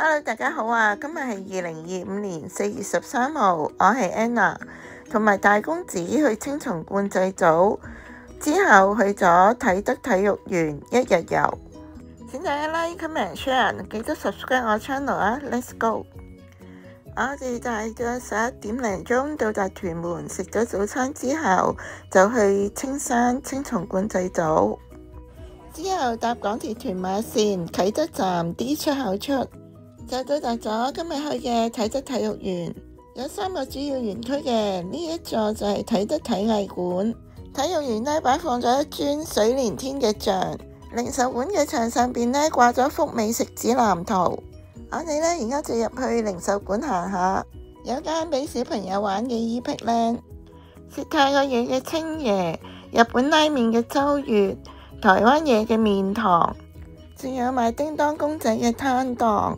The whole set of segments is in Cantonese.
Hello，大家好啊！今日係2025年4月13號，我係 Anna， 同埋大公子去青松觀祭祖之後去咗啟德體育園一日遊。請大家 like、comment、share， 記得 subscribe 我 channel 啊 ！Let's go！ 我哋大約11點零鐘到達屯門，食咗早餐之後就去青山青松觀祭祖，之後搭港鐵屯馬線啟德站 D 出口出。就到達咗今日去嘅啟德體育園，有3個主要園區嘅，呢一座就係啟德體藝館。體育園呢擺放咗一尊水連天嘅像，零售館嘅牆上邊呢掛咗幅美食指南圖。我哋呢而家就入去零售館行下，有間俾小朋友玩嘅 Epic， 食泰國嘢嘅青爺，日本拉麵嘅周月，台灣嘢嘅麵堂，仲有賣叮當公仔嘅攤檔。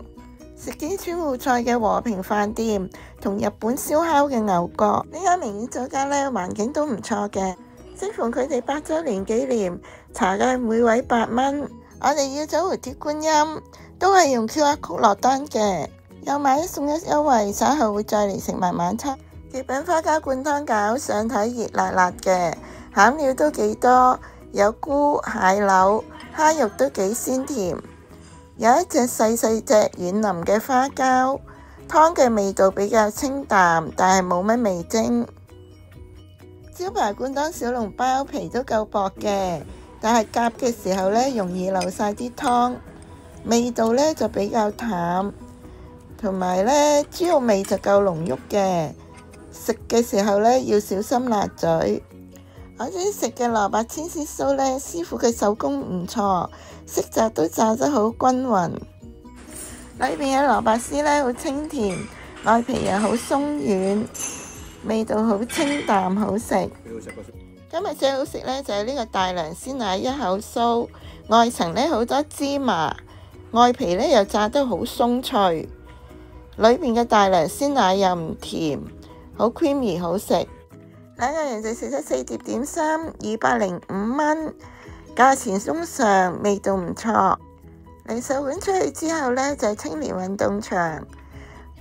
食幾川湖菜嘅和平飯店同日本燒烤嘅牛角，呢間名苑酒家呢環境都唔錯嘅。適逢佢哋8週年紀念，茶價每位8蚊。我哋要走回鐵觀音，都係用 QR code 落單嘅，有買1送1優惠，稍後會再嚟食埋晚餐。極品花膠灌湯餃上睇熱辣辣嘅，餡料都幾多，有菇、蟹柳、蝦肉都幾鮮甜。有一隻細細隻軟腍嘅花膠，湯嘅味道比較清淡，但係冇乜味精。招牌灌湯小籠包皮都夠薄嘅，但係夾嘅時候呢，容易漏晒啲湯，味道呢就比較淡，同埋呢豬肉味就夠濃郁嘅，食嘅時候呢，要小心辣嘴。我中意食嘅蘿蔔千絲酥呢，師傅嘅手工唔錯，色澤都炸得好均勻。裏邊嘅蘿蔔絲呢好清甜，外皮又好鬆軟，味道好清淡好食。今日最好食呢就係呢個大良鮮奶一口酥，外層呢好多芝麻，外皮呢又炸得好鬆脆，裏邊嘅大良鮮奶又唔甜，好 creamy 好食。2個人就食咗4碟點心，205蚊，價錢中上，味道唔錯。零售館出去之後呢，就係青年運動場，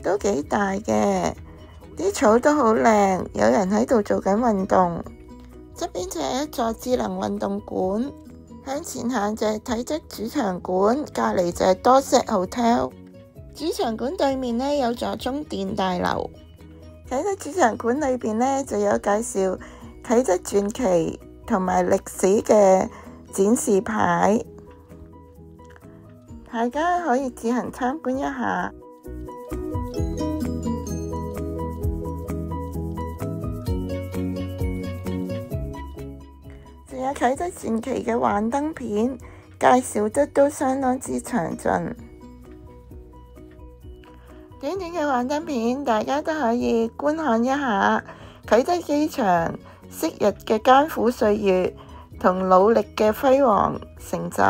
都幾大嘅，啲草都好靚，有人喺度做緊運動。側邊就係一座智能運動館，向前行就係體質主場館，隔離就係多 set hotel。主場館對面呢，有座中電大樓。啟德主場館裏邊呢，就有介紹啟德傳奇同埋歷史嘅展示牌，大家可以自行參觀一下。仲有啟德傳奇嘅幻燈片，介紹得都相當之詳盡。短短嘅幻燈片，大家都可以觀看一下啟德機場昔日嘅艱苦歲月同努力嘅輝煌成就。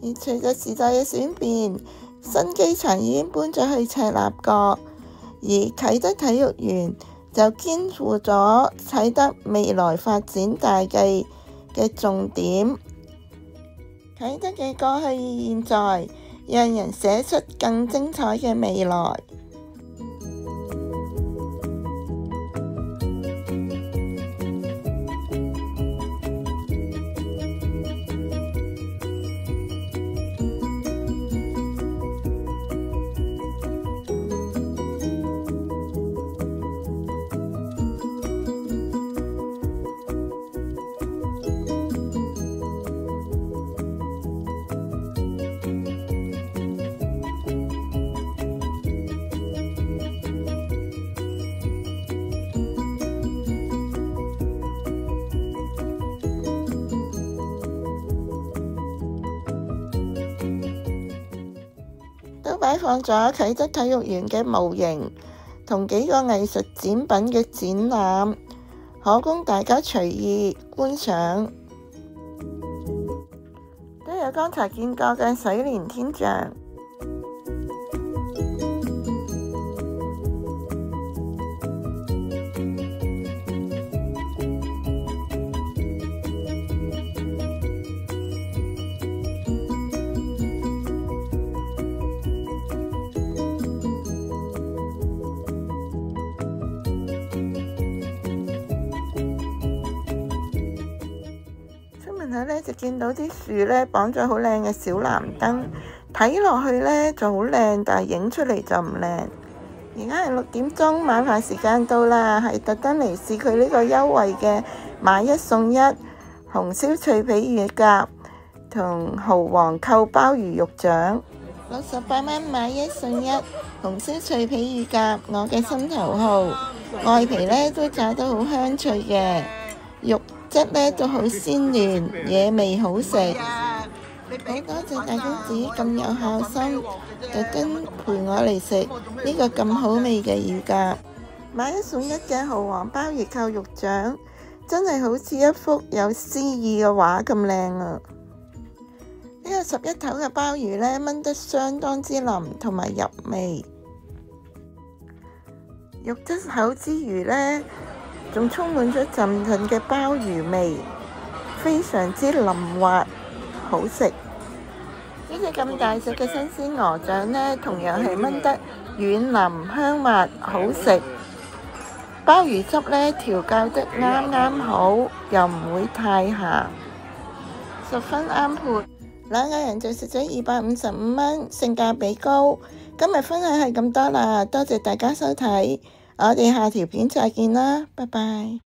而隨着時代嘅轉變，新機場已經搬咗去赤鱲角，而啟德體育園就肩負咗啟德未來發展大計嘅重點。啟德嘅過去與現在，讓人寫出更精彩嘅未來。都擺放咗啟德體育園嘅模型同幾個藝術展品嘅展覽，可供大家隨意觀賞。都有剛才見過嘅水連天像。門口呢，就見到啲樹呢綁咗好靚嘅小藍燈，睇落去呢就好靚，但係影出嚟就唔靚。而家係6點鐘，晚飯時間到啦，係特登嚟試佢呢個優惠嘅買1送1紅燒脆皮乳鴿同蠔皇扣鮑魚肉掌，68蚊買1送1紅燒脆皮乳鴿，我嘅心頭好，外皮呢都炸得好香脆嘅，肉質呢都好鮮嫩，野味好食。好多謝大公子咁有孝心，特登陪我嚟食呢個咁好味嘅乳鴿。買1送1嘅蠔皇鮑魚扣肉掌，真係好似一幅有詩意嘅畫咁靚啊！呢個11頭嘅鮑魚呢，炆得相當之腍同埋入味，肉質厚之餘呢，仲充滿咗陣陣嘅鮑魚味，非常之腍滑，好食。呢隻咁大隻嘅新鮮鵝掌呢，同樣係炆得軟腍香滑，好食。鮑魚汁呢，調教得啱啱好，又唔會太鹹，十分啱配。兩個人就食咗255蚊，性價比高。今日分享係咁多啦，多謝大家收睇，我哋下條片再見啦，拜拜。